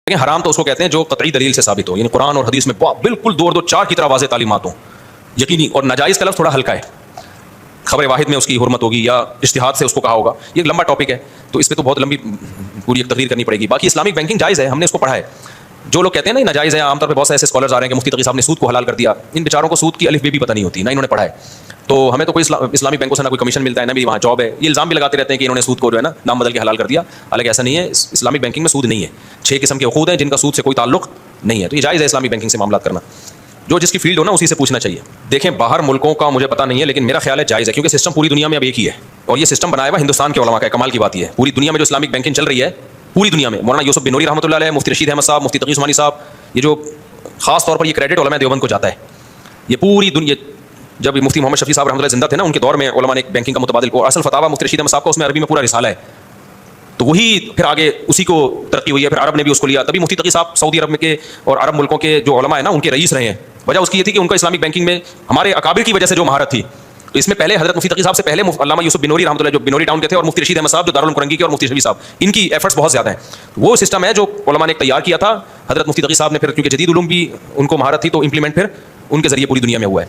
لیکن حرام تو اس کو کہتے ہیں جو قطعی دلیل سے ثابت ہو، یعنی قرآن اور حدیث میں بالکل دو چار کی طرح واضح تعلیمات ہوں یقینی. اور ناجائز کا لفظ تھوڑا ہلکا ہے، خبر واحد میں اس کی حرمت ہوگی یا اجتہاد سے اس کو کہا ہوگا، یہ ایک لمبا ٹاپک ہے تو اس پہ تو بہت لمبی پوری ایک تقریر کرنی پڑے گی. باقی اسلامک بینکنگ جائز ہے، ہم نے اس کو پڑھا ہے. جو لوگ کہتے ہیں نا ناجائز ہے، عام طور پہ بہت سے ایسے اسکالرز آ رہے ہیں کہ مفتی تقی صاحب نے سود کو حلال کر دیا. ان بیچاروں کو سود کی الف بے بھی پتہ نہیں ہوتی، نہ انہوں نے پڑھا ہے. تو ہمیں تو کوئی اسلامک بینکوں سے نہ کوئی کمیشن ملتا ہے نہ بھی وہاں جاب ہے. یہ الزام بھی لگاتے رہتے ہیں کہ انہوں نے سود کو جو ہے نا نام بدل کے حلال کر دیا، حالانکہ ایسا نہیں ہے. اسلامک بینکنگ میں سود نہیں ہے. 6 قسم کے عقود ہیں جن کا سود سے کوئی تعلق نہیں ہے. تو یہ جائز ہے اسلامک بینکنگ سے معاملات کرنا. جو جس کی فیلڈ ہو نا اسی سے پوچھنا چاہیے. دیکھیں باہر ملکوں کا مجھے پتہ نہیں ہے، لیکن میرا خیال ہے جائز ہے، کیونکہ سسٹم پوری دنیا میں اب ایک ہی ہے اور یہ سسٹم بنایا ہوا ہندوستان کے علماء کا ہے. کمال کی بات یہ ہے پوری دنیا میں جو اسلامک بینکنگ چل رہی ہے، پوری دنیا میں مولانا یوسف بن نوری رحمۃ اللہ علیہ، مفتی رشید احمد صاحب، مفتی تقی عثمانی صاحب، یہ جو خاص طور پر یہ کریڈٹ علماء دیوبند کو جاتا ہے. یہ پوری دنیا جب مفتی محمد شفیع صاحب رحمۃ اللہ زندہ تھے نا، ان کے دور میں علماء نے ایک بینکنگ کا متبادل کو اصل فتاوا مفتی رشید احمد صاحب کا، اس میں عربی میں پورا رسالہ ہے. تو وہی پھر آگے اسی کو ترقی ہوئی ہے، پھر عرب نے بھی اس کو لیا. تبھی مفتی تقی صاحب سعودی عرب میں کے اور عرب ملکوں کے جو علماء ہیں نا ان کے رئیس رہے ہیں. وجہ اس کی یہ تھی کہ ان کا اسلامک بینکنگ میں ہمارے اکابر کی وجہ سے جو مہارت تھی. تو اس میں پہلے حضرت مفتی تقی صاحب سے پہلے علامہ یوسف بن نوری رحمۃ اللہ جو بنوری ٹاؤن کے تھے، اور مفتی رشید احمد صاحب جو دارالعلوم کرنگی کے، اور مفتی شفیع صاحب، ان کی ایفرٹس بہت زیادہ ہیں. وہ سسٹم ہے جو علماء نے تیار کیا تھا. حضرت مفتی تقی صاحب نے پھر کیونکہ جدید علوم بھی ان کو مہارت تھی تو امپلیمنٹ پھر ان کے ذریعے پوری دنیا میں ہوا ہے.